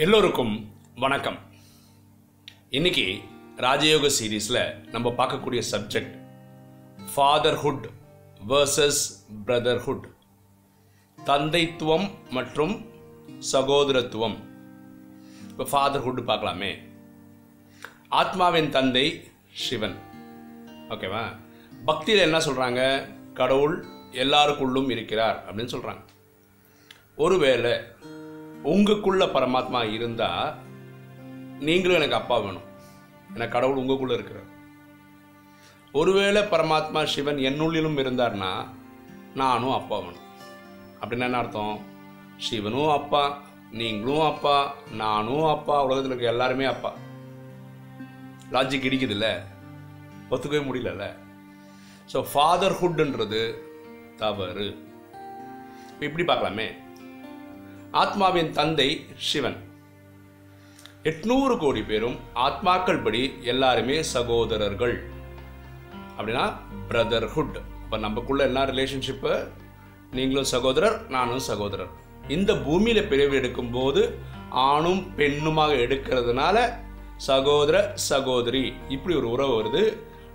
எல்லோருக்கும் வணக்கம். இன்னைக்கு ராஜயோக சீரீஸில் நம்ம பார்க்கக்கூடிய சப்ஜெக்ட் ஃபாதர்ஹுட் வர்சஸ் பிரதர்ஹுட், தந்தைத்துவம் மற்றும் சகோதரத்துவம். இப்போ ஃபாதர்ஹுட் பார்க்கலாமே. ஆத்மாவின் தந்தை சிவன், ஓகேவா? பக்தியில் என்ன சொல்கிறாங்க? கடவுள் எல்லாருக்குள்ளும் இருக்கிறார் அப்படின்னு சொல்கிறாங்க. ஒருவேளை உங்களுக்குள்ள பரமாத்மா இருந்தால் நீங்களும் எனக்கு அப்பா வேணும், ஏன்னா கடவுள் உங்களுக்குள்ள இருக்கிறார். ஒருவேளை பரமாத்மா சிவன் என்னுள்ளிலும் இருந்தார்னா நானும் அப்பா வேணும். அப்படின்னா என்ன அர்த்தம்? சிவனும் அப்பா, நீங்களும் அப்பா, நானும் அப்பா, உலகத்தில் இருக்க எல்லாருமே அப்பா. லாஜிக் இடிக்குதுல்ல, ஒத்துக்கவே முடியல. ஸோ ஃபாதர்ஹுட்ன்றது தவறு. இப்படி பார்க்கலாமே. ஆத்மாவின் தந்தை சிவன், 800 கோடி பேரும் ஆத்மாக்கள் படி எல்லாருமே சகோதரர்கள். அப்படின்னா பிரதர்ஹுட். இப்போ நமக்குள்ள என்ன ரிலேஷன்ஷிப்பு? நீங்களும் சகோதரர், நானும் சகோதரர். இந்த பூமியில் பிறவி எடுக்கும்போது ஆணும் பெண்ணுமாக எடுக்கிறதுனால சகோதர சகோதரி இப்படி ஒரு உறவு வருது.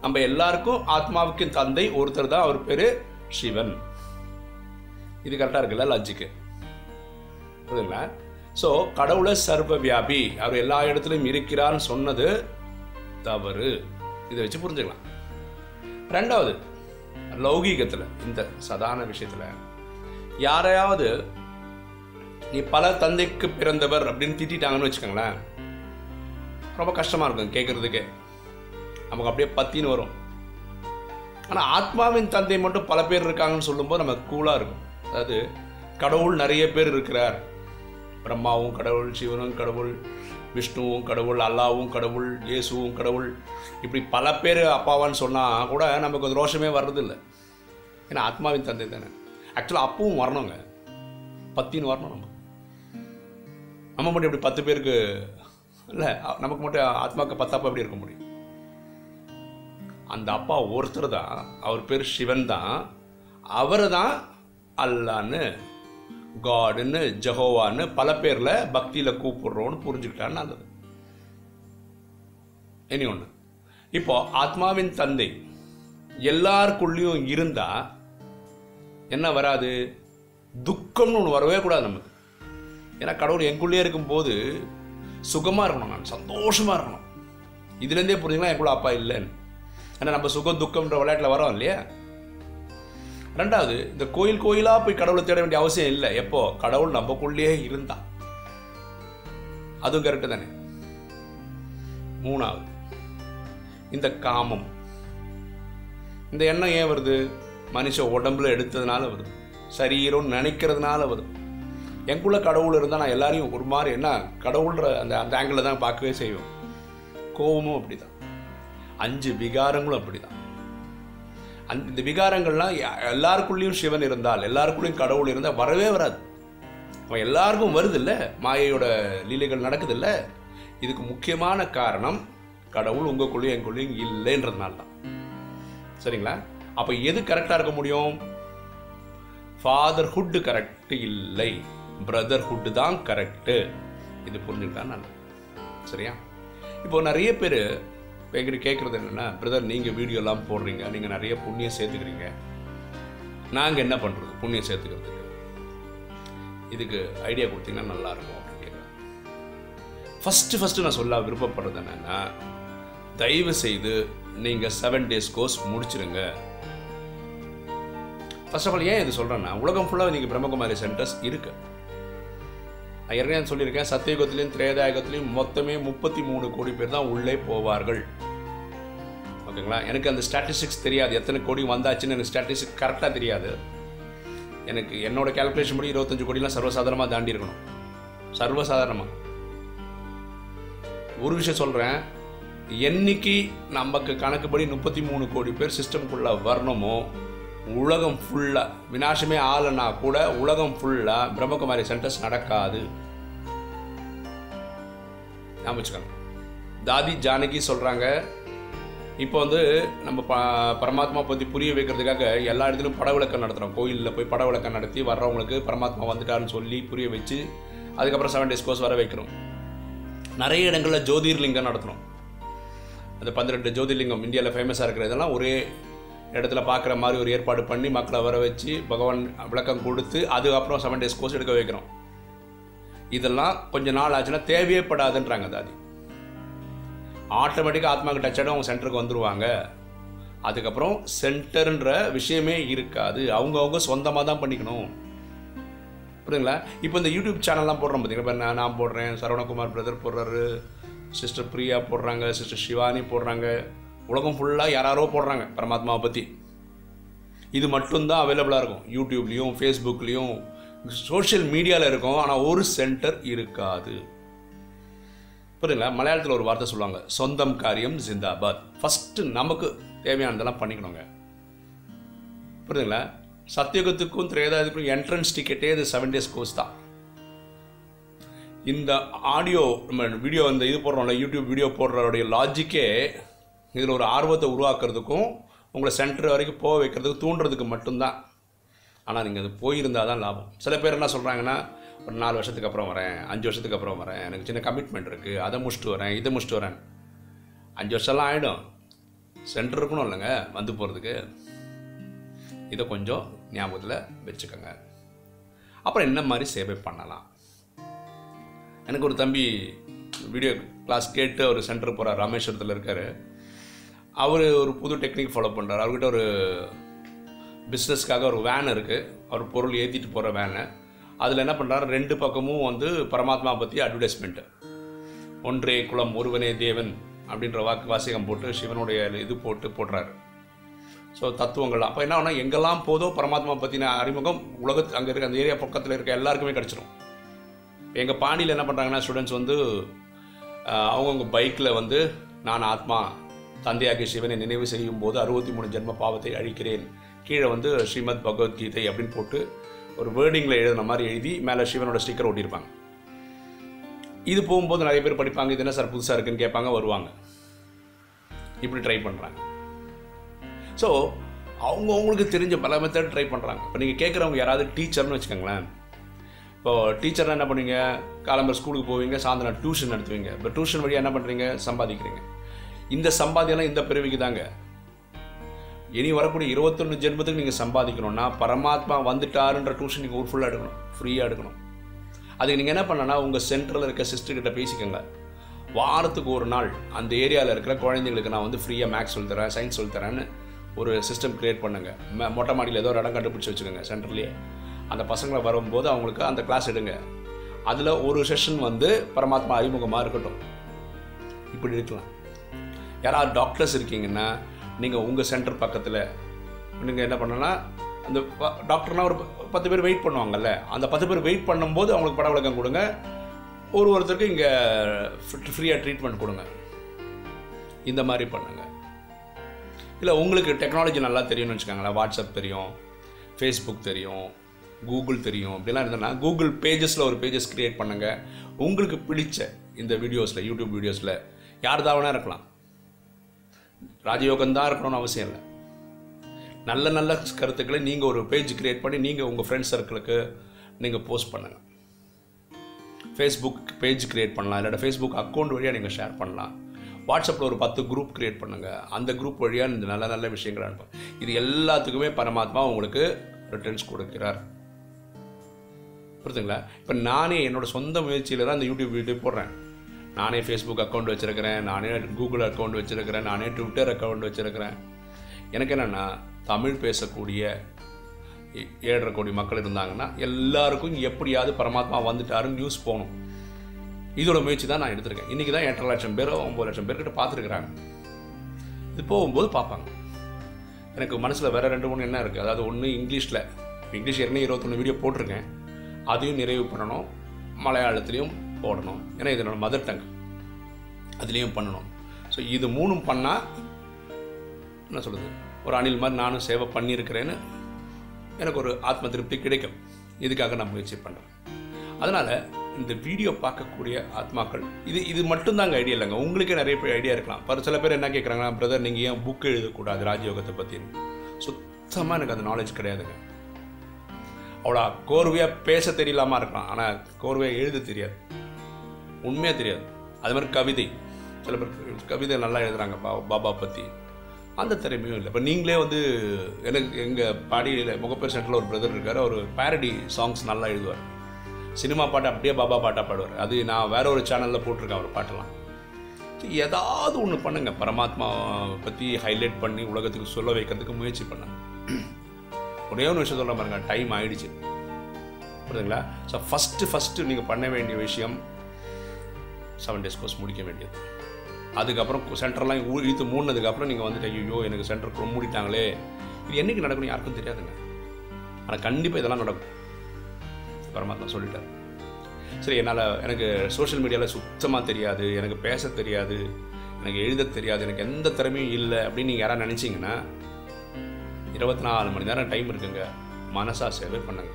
நம்ம எல்லாருக்கும் ஆத்மாவுக்கு தந்தை ஒருத்தர் தான், அவர் பேர் சிவன். இது கரெக்டாக இருக்குல்ல லாஜிக்கு? புரியுதுங்களா? ஸோ கடவுளை சர்வ வியாபி, அவர் எல்லா இடத்துலையும் இருக்கிறான்னு சொன்னது தவறு. இதை வச்சு புரிஞ்சுக்கலாம். ரெண்டாவது, லௌகீகத்தில் இந்த சாதாரண விஷயத்தில் யாரையாவது நீ பல தந்தைக்கு பிறந்தவர் அப்படின்னு திட்டாங்கன்னு வச்சுக்கோங்களேன், ரொம்ப கஷ்டமாக இருக்கும் கேட்குறதுக்கே. நமக்கு அப்படியே பத்தின்னு வரும். ஆனால் ஆத்மாவின் தந்தை மட்டும் பல பேர் இருக்காங்கன்னு சொல்லும்போது நமக்கு கூலாக இருக்கும். அதாவது கடவுள் நிறைய பேர் இருக்கிறார். பிரம்மாவும் கடவுள், சிவனும் கடவுள், விஷ்ணுவும் கடவுள், அல்லாவும் கடவுள், இயேசுவும் கடவுள், இப்படி பல பேர் அப்பாவான்னு சொன்னால் கூட நமக்கு ஒரு ரோஷமே வர்றதில்லை. ஏன்னா ஆத்மாவின் தந்தை தானே. ஆக்சுவலாக அப்பவும் வரணுங்க, பத்தின்னு வரணும். நம்ம மட்டும் இப்படி 10 பேருக்கு இல்லை, நமக்கு மட்டும் ஆத்மாவுக்கு 10 அப்பா எப்படி இருக்க முடியும்? அந்த அப்பா ஒருத்தர் தான், அவர் பேர் சிவன் தான். அவர் தான் அல்லான்னு, காடுன்னு, ஜெகோவான்னு பல பேரில் பக்தியில் கூப்பிடுறோன்னு புரிஞ்சுக்கிட்டான்னு நல்லது. இனி ஒன்று, இப்போ ஆத்மாவின் தந்தை எல்லாருக்குள்ளேயும் இருந்தால் என்ன வராது? துக்கம்னு ஒன்று வரவே கூடாது நமக்கு. ஏன்னா கடவுள் எங்குள்ளே இருக்கும்போது சுகமாக இருக்கணும், நான் சந்தோஷமாக இருக்கணும். இதுலேருந்தே புரிஞ்சுக்கலாம் என் கூட அப்பா இல்லைன்னு. ஏன்னா நம்ம சுகம் துக்கம்ன்ற விளையாட்டில் வரோம் இல்லையா? ரெண்டாவது, இந்த கோயிலாக போய் கடவுளை தேட வேண்டிய அவசியம் இல்லை. எப்போ கடவுள் நமக்குள்ளேயே இருந்தா, அதுவும் கரெக்டு தானே. மூணாவது, இந்த காமம், இந்த எண்ணம் ஏன் வருது? மனுஷ உடம்புல எடுத்ததுனால வருது, சரீரம் நினைக்கிறதுனால வருது. எனக்குள்ள கடவுள் இருந்தால் நான் எல்லாரையும் ஒரு மாதிரி என்ன கடவுள்ன்ற அந்த ஆங்கிளில் தான் பார்க்கவே செய்வோம். கோபமும் அப்படி தான், 5 விகாரங்களும் அப்படி தான். இந்த விகாரங்கள்லாம் எல்லாருக்குள்ளேயும் சிவன் இருந்தால், எல்லாருக்குள்ளேயும் கடவுள் இருந்தால் வரவே வராது. அவன் எல்லாருக்கும் வருது இல்லை, மாயையோட லீலைகள் நடக்குது இல்லை. இதுக்கு முக்கியமான காரணம் கடவுள் உங்களுக்குள்ளேயும் எங்களுக்குள்ளேயும் இல்லைன்றதுனால தான். சரிங்களா? அப்போ எது கரெக்டாக இருக்க முடியும்? ஃபாதர்ஹுட் கரெக்டு இல்லை, பிரதர்ஹுட் தான் கரெக்டு. இது புரிஞ்சுக்கிட்டா நல்லது. சரியா? இப்போ நிறைய பேர் எங்கிட்ட கேட்குறது என்னென்னா, பிரதர் நீங்கள் வீடியோலாம் போடுறீங்க, நீங்கள் நிறைய புண்ணியம் சேர்த்துக்கிறீங்க, நாங்கள் என்ன பண்ணுறது புண்ணியம் சேர்த்துக்கிறதுக்கு? இதுக்கு ஐடியா கொடுத்தீங்கன்னா நல்லாயிருக்கும் அப்படின்னு கேட்குறேன். ஃபஸ்ட்டு நான் சொல்ல விருப்பப்படுறது என்னென்னா, தயவு செய்து நீங்கள் 7 days கோர்ஸ் முடிச்சிருங்க. ஃபர்ஸ்ட் ஆஃப் ஆல் ஏன் இது சொல்கிறேன்னா, உலகம் ஃபுல்லாக நீங்கள் பிரம்மகுமாரி சென்டர்ஸ் இருக்குது. நான் ஏற்கனவே சொல்லியிருக்கேன், சத்தியுகத்திலையும் திரேதாயுகத்திலையும் மொத்தமே 33 கோடி பேர் தான் உள்ளே போவார்கள். ஓகேங்களா? எனக்கு அந்த ஸ்டாட்டிஸ்டிக்ஸ் தெரியாது, எத்தனை கோடி வந்தாச்சுன்னு எனக்கு ஸ்டாட்டிஸ்டிக்ஸ் கரெக்டாக தெரியாது. எனக்கு என்னோட கேல்குலேஷன் படி 25 கோடிலாம் சர்வசாதாரணமாக தாண்டி இருக்கணும். சர்வசாதாரணமாக. ஒரு விஷயம் சொல்கிறேன், என்னைக்கு நமக்கு கணக்குப்படி 33 கோடி பேர் சிஸ்டம்குள்ளே வரணுமோ, உலகம் ஃபுல்லாக விநாசமே ஆளுன்னா கூட உலகம் ஃபுல்லாக பிரம்மகுமாரி சென்டர்ஸ் நடக்காது. ஞாபகம் வச்சுக்கோங்க. தாதி ஜானகி சொல்கிறாங்க, இப்போ நம்ம பரமாத்மா பற்றி புரிய வைக்கிறதுக்காக எல்லா இடத்துலையும் பட விளக்கம் நடத்துகிறோம். கோயிலில் போய் பட விளக்கம் நடத்தி வர்றவங்களுக்கு பரமாத்மா வந்துட்டாருன்னு சொல்லி புரிய வச்சு அதுக்கப்புறம் 7 days கோர்ஸ் வர வைக்கிறோம். நிறைய இடங்களில் ஜோதிர்லிங்கம் நடத்தணும். அந்த 12 ஜோதிர்லிங்கம் இந்தியாவில் ஃபேமஸாக இருக்கிற இதெல்லாம் ஒரே இடத்துல பார்க்குற மாதிரி ஒரு ஏற்பாடு பண்ணி மக்களை வர வச்சு பகவான் விளக்கம் கொடுத்து அதுக்கப்புறம் 7 days கோர்ஸ் எடுக்க வைக்கிறோம். இதெல்லாம் கொஞ்சம் நாள் ஆச்சுன்னா தேவையே படாதுன்றாங்க தாதி. ஆட்டோமேட்டிக்காக ஆத்மாவுக்கு டச் ஆகிடும், அவங்க சென்டருக்கு வந்துடுவாங்க. அதுக்கப்புறம் சென்டர்ன்ற விஷயமே இருக்காது, அவங்கவுங்க சொந்தமாக தான் பண்ணிக்கணும். புரியுதுங்களா? இப்போ இந்த யூடியூப் சேனல்லாம் போடுறோம் பார்த்தீங்களா, இப்போ நான் போடுறேன், சரவணகுமார் பிரதர் போடுறாரு, சிஸ்டர் பிரியா போடுறாங்க, சிஸ்டர் சிவானி போடுறாங்க, உலகம் ஃபுல்லாக யாரோ போடுறாங்க பரமாத்மாவை பற்றி. இது மட்டும்தான் அவைலபிளாக இருக்கும் யூடியூப்லேயும் ஃபேஸ்புக்லேயும் சோஷியல் மீடியாவில் இருக்கும். ஆனால் ஒரு சென்டர் இருக்காது. புரியுங்களா? மலையாளத்தில் ஒரு வார்த்தை சொல்லுவாங்க, சொந்தம் காரியம் ஜிந்தாபாத். ஃபஸ்ட்டு நமக்கு தேவையானதெல்லாம் பண்ணிக்கணுங்க. புரியுதுங்களா? சத்தியுகத்துக்கும் திரேதாயுகத்துக்கும் என்ட்ரன்ஸ் டிக்கெட்டே இது 7 days கோர்ஸ் தான். இந்த ஆடியோ நம்ம வீடியோ இந்த இது போடுறோம்ல, யூடியூப் வீடியோ போடுறோடைய லாஜிக்கே இதில் ஒரு ஆர்வத்தை உருவாக்குறதுக்கும் உங்களை சென்டர் வரைக்கும் போக வைக்கிறதுக்கு தூண்டுறதுக்கு மட்டும்தான். ஆனால் நீங்கள் அது போயிருந்தால் தான் லாபம். சில பேர் என்ன சொல்கிறாங்கன்னா, ஒரு 4 வருஷத்துக்கு அப்புறம் வரேன், 5 வருஷத்துக்கு அப்புறம் வரேன், எனக்கு சின்ன கமிட்மெண்ட் இருக்குது, அதை முடிச்சுட்டு வரேன், இதை முடிச்சுட்டு வரேன். 5 வருஷம்லாம் ஆகிடும், சென்டர் இருக்கணும் இல்லைங்க வந்து போகிறதுக்கு. இதை கொஞ்சம் ஞாபகத்தில் வச்சுக்கோங்க. அப்புறம் என்ன மாதிரி சேவை பண்ணலாம்? எனக்கு ஒரு தம்பி வீடியோ கிளாஸ் கேட்டு ஒரு சென்டர் போகிறார், ராமேஸ்வரத்தில் இருக்கார். அவர் ஒரு புது டெக்னிக் ஃபாலோ பண்ணுறார். அவர்கிட்ட ஒரு பிஸ்னஸ்க்காக ஒரு வேன் இருக்குது, அவர் பொருள் ஏற்றிட்டு போகிற வேனு. அதில் என்ன பண்ணுறாரு, 2 பக்கமும் வந்து பரமாத்மா பற்றி அட்வர்டைஸ்மெண்ட்டு. ஒன்றே குலம் ஒருவனே தேவன் அப்படின்ற வாசகம் போட்டு சிவனுடைய இது போடுறாரு. ஸோ தத்துவங்கள் அப்போ என்ன ஆகுனா, எங்கெல்லாம் போதோ பரமாத்மா பற்றின அறிமுகம் உலகத்து அங்கே இருக்க அந்த ஏரியா பக்கத்தில் இருக்க எல்லாருக்குமே கிடச்சிடும். எங்கள் பாண்டியில் என்ன பண்ணுறாங்கன்னா, ஸ்டூடெண்ட்ஸ் வந்து அவங்கவுங்க பைக்கில் வந்து நான் ஆத்மா தந்தையாகிய சிவனை நினைவு செய்யும் போது 63 ஜென்ம பாவத்தை அழிக்கிறேன், கீழே வந்து ஸ்ரீமத் பகவத்கீதை அப்படின்னு போட்டு ஒரு வேர்டிங்கில் எழுதுன மாதிரி எழுதி மேலே சிவனோட ஸ்டிக்கர் ஒட்டியிருப்பாங்க. இது போகும்போது நிறைய பேர் படிப்பாங்க, இது என்ன சார் புதுசாக இருக்குன்னு கேட்பாங்க, வருவாங்க. இப்படி ட்ரை பண்ணுறாங்க. ஸோ அவங்களுக்கு தெரிஞ்ச பல மெத்தட் ட்ரை பண்ணுறாங்க. இப்போ நீங்கள் கேட்குறவங்க யாராவது டீச்சர்னு வச்சுக்கோங்களேன். இப்போது டீச்சர்னால் என்ன பண்ணுவீங்க, காலம்பர் ஸ்கூலுக்கு போவீங்க, சாயந்தரம் டியூஷன் நடத்துவீங்க. இப்போ டியூஷன் வழியாக என்ன பண்ணுறீங்க, சம்பாதிக்கிறீங்க. இந்த சம்பாதியெல்லாம் இந்த பிறவிக்கு தாங்க. இனி வரக்கூடிய 21 ஜென்மத்துக்கு நீங்கள் சம்பாதிக்கணும்னா பரமாத்மா வந்துட்டாருன்ற டியூஷன் நீங்கள் ஊர் ஃபுல்லாக எடுக்கணும், ஃப்ரீயாக எடுக்கணும். அதுக்கு நீங்கள் என்ன பண்ணனா, உங்கள் சென்டரில் இருக்க சிஸ்டர்கிட்ட பேசிக்கோங்க. வாரத்துக்கு ஒரு நாள் அந்த ஏரியாவில் இருக்கிற குழந்தைங்களுக்கு நான் வந்து ஃப்ரீயாக மேக்ஸ் சொல்லித்தரேன், சயின்ஸ் சொல்லித்தரேன்னு ஒரு சிஸ்டம் க்ரியேட் பண்ணுங்கள். மொட்டை மாடியில் ஏதோ ஒரு இடம் கண்டுபிடிச்சி வச்சுக்கோங்க சென்டர்லேயே. அந்த பசங்களை வரும்போது அவங்களுக்கு அந்த கிளாஸ் எடுங்க. அதில் ஒரு செஷன் வந்து பரமாத்மா அறிமுகமாக இருக்கட்டும். இப்படி இருக்கலாம். யாராவது டாக்டர்ஸ் இருக்கீங்கன்னா நீங்கள் உங்கள் சென்டர் பக்கத்தில் நீங்கள் என்ன பண்ணனா, அந்த டாக்டர்னால் ஒரு 10 பேர் வெயிட் பண்ணுவாங்கல்ல, அந்த 10 பேர் வெயிட் பண்ணும்போது அவங்களுக்கு பட விளக்கம் கொடுங்க. ஒருத்தருக்கு இங்கே ஃப்ரீயாக ட்ரீட்மெண்ட் கொடுங்க. இந்த மாதிரி பண்ணுங்கள். இல்லை உங்களுக்கு டெக்னாலஜி நல்லா தெரியும்னு வச்சுக்கோங்களேன், வாட்ஸ்அப் தெரியும், ஃபேஸ்புக் தெரியும், கூகுள் தெரியும், அப்படிலாம் இருந்ததுன்னா கூகுள் பேஜஸில் ஒரு பேஜஸ் க்ரியேட் பண்ணுங்கள். உங்களுக்கு பிடிச்ச இந்த வீடியோஸில், யூடியூப் வீடியோஸில் யார் தாவனா இருக்கலாம், ராஜயோகம் தான் இருக்கணும்னு அவசியம் இல்லை. நல்ல நல்ல கருத்துக்களை நீங்கள் ஒரு பேஜ் க்ரியேட் பண்ணி நீங்கள் உங்கள் ஃப்ரெண்ட்ஸ் சர்க்கிளுக்கு நீங்கள் போஸ்ட் பண்ணுங்கள். ஃபேஸ்புக் பேஜ் க்ரியேட் பண்ணலாம், இல்லாட்ட ஃபேஸ்புக் அக்கௌண்ட் வழியாக நீங்கள் ஷேர் பண்ணலாம். வாட்ஸ்அப்பில் ஒரு 10 குரூப் க்ரியேட் பண்ணுங்கள். அந்த குரூப் வழியாக இந்த நல்ல நல்ல விஷயங்கள் அனுப்பும். இது எல்லாத்துக்குமே பரமாத்மா உங்களுக்கு ரிட்டர்ன்ஸ் கொடுக்கிறார். புரியுதுங்களா? இப்போ நானே என்னோடய சொந்த முயற்சியில் தான் இந்த யூடியூப் வீடியோ போடுறேன். நானே ஃபேஸ்புக் அக்கௌண்ட் வச்சுருக்கிறேன், நானே கூகுள் அக்கௌண்ட் வச்சுருக்கிறேன், நானே ட்விட்டர் அக்கௌண்ட் வச்சுருக்கிறேன். எனக்கு என்னென்னா, தமிழ் பேசக்கூடிய 7.5 கோடி மக்கள் இருந்தாங்கன்னா எல்லாருக்கும் எப்படியாவது பரமாத்மா வந்துட்டாருன்னு நியூஸ் போகணும். இதோட முயற்சி தான் நான் எடுத்திருக்கேன். இன்றைக்கி தான் 8.5 லட்சம் பேர் 9 லட்சம் பேர்கிட்ட பார்த்துருக்குறாங்க. இது போகும்போது பார்ப்பாங்க. எனக்கு மனசில் வேறு 2-3 என்ன இருக்குது. அதாவது ஒன்று இங்கிலீஷில், இங்கிலீஷ் ஏற்கனவே 21 வீடியோ போட்டிருக்கேன், அதையும் நிறைவு பண்ணணும். மலையாளத்துலேயும் போடணும், ஏன்னா இது என்னோடய மதர் டங், அதுலேயும் பண்ணணும். ஸோ இது 3 பண்ணால் என்ன சொல்கிறது, ஒரு அணில் மாதிரி நானும் சேவை பண்ணியிருக்கிறேன்னு எனக்கு ஒரு ஆத்ம திருப்தி கிடைக்கும். இதுக்காக நான் முயற்சி பண்ணுறேன். அதனால் இந்த வீடியோ பார்க்கக்கூடிய ஆத்மாக்கள் இது மட்டும்தாங்க ஐடியா இல்லைங்க. உங்களுக்கே நிறைய பேர் ஐடியா இருக்கலாம். சில பேர் என்ன கேட்குறாங்கன்னா, பிரதர் நீங்கள் ஏன் புக்கு எழுதக்கூடாது ராஜயோகத்தை பற்றின்னு. சுத்தமாக எனக்கு அந்த நாலேஜ் கிடையாதுங்க. அவ்வளோ கோர்வையாக பேச தெரியலாமா இருக்கலாம், ஆனால் கோர்வையாக எழுத தெரியாது, உண்மையாக தெரியாது. அது மாதிரி கவிதை, சில பேர் கவிதை நல்லா எழுதுகிறாங்க பாபா பற்றி, அந்த திறமையும் இல்லை. இப்போ நீங்களே வந்து எனக்கு எங்கள் பாடியில் முகப்பேர் சென்டரில் ஒரு பிரதர் இருக்கார், அவர் பேரடி சாங்ஸ் நல்லா எழுதுவார். சினிமா பாட்டு அப்படியே பாபா பாட்டாக பாடுவார். அது நான் வேற ஒரு சேனலில் போட்டிருக்கேன் அவர் பாட்டெல்லாம். ஏதாவது ஒன்று பண்ணுங்கள், பரமாத்மா பற்றி ஹைலைட் பண்ணி உலகத்துக்கு சொல்ல வைக்கிறதுக்கு முயற்சி பண்ணுங்க. ஒரே ஒரு விஷயம் சொல்ல பாருங்க, டைம் ஆகிடுச்சு, புரியுதுங்களா? ஸோ ஃபஸ்ட்டு நீங்கள் பண்ண வேண்டிய விஷயம் 7 days கோர்ஸ் முடிக்க வேண்டியது. அதுக்கப்புறம் சென்டர்லாம் இழுத்து மூடினதுக்கப்புறம் நீங்கள் வந்துட்டு ஐயோ எனக்கு சென்டர் மூடிட்டாங்களே, இது என்றைக்கு நடக்கணும் யாருக்கும் தெரியாதுங்க. ஆனால் கண்டிப்பாக இதெல்லாம் நடக்கும், பரமாத்மா சொல்லிட்டார். சரி, எனக்கு சோஷியல் மீடியாவில் சுத்தமாக தெரியாது, எனக்கு பேச தெரியாது, எனக்கு எழுத தெரியாது, எனக்கு எந்த திறமையும் இல்லை அப்படின்னு நீங்கள் யாராவது நினச்சிங்கன்னா 24 மணி நேரம் டைம் இருக்குங்க. மனசா சேவை பண்ணுங்க,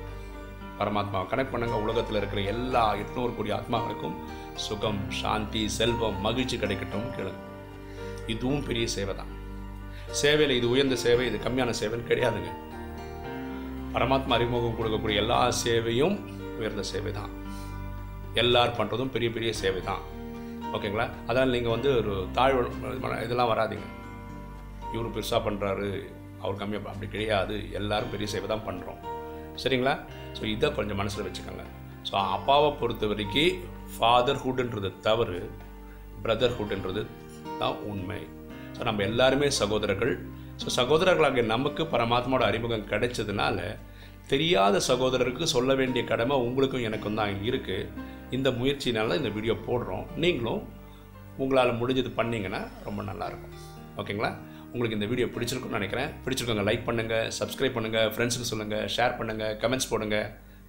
பரமாத்மாவை கனெக்ட் பண்ணுங்கள். உலகத்தில் இருக்கிற எல்லா 800 கோடி ஆத்மாக்களுக்கும் சுகம், சாந்தி, செல்வம், மகிழ்ச்சி கிடைக்கட்டும் கேளுங்க. இதுவும் பெரிய சேவை தான். சேவையில் இது உயர்ந்த சேவை, இது கம்மியான சேவைன்னு கிடையாதுங்க. பரமாத்மா அறிமுகம் கொடுக்கக்கூடிய எல்லா சேவையும் உயர்ந்த சேவை தான். எல்லாரும் பண்ணுறதும் பெரிய பெரிய சேவை தான். ஓகேங்களா? அதனால் நீங்கள் வந்து ஒரு தாழ்வு இதெல்லாம் வராதிங்க. இவர் பெருசாக பண்ணுறாரு, அவர் கம்மியாக, அப்படி கிடையாது. எல்லாரும் பெரிய சேவை தான் பண்ணுறோம். சரிங்களா? ஸோ இதை கொஞ்சம் மனசில் வச்சுக்கோங்க. ஸோ அப்பாவை பொறுத்த வரைக்கும் ஃபாதர்ஹுட்ன்றது தவறு, பிரதர்ஹுட்ன்றது தான் உண்மை. ஸோ நம்ம எல்லாருமே சகோதரர்கள். ஸோ சகோதரர்களாகிய நமக்கு பரமாத்மாவோட அறிமுகம் கிடைச்சதுனால தெரியாத சகோதரருக்கு சொல்ல வேண்டிய கடமை உங்களுக்கும் எனக்கும் தான் இருக்குது. இந்த முயற்சினால இந்த வீடியோ போடுறோம். நீங்களும் உங்களால் முடிஞ்சது பண்ணிங்கன்னா ரொம்ப நல்லாயிருக்கும். ஓகேங்களா? உங்களுக்கு இந்த வீடியோ பிடிச்சிருக்குன்னு நினைக்கிறேன். பிடிச்சிருக்கோங்க லைக் பண்ணுங்கள், சப்ஸ்கிரைப் பண்ணுங்கள், ஃப்ரெண்ட்ஸுக்கு சொல்லுங்கள், ஷேர் பண்ணுங்கள், கமெண்ட்ஸ் போடுங்க.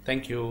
தேங்க்யூ.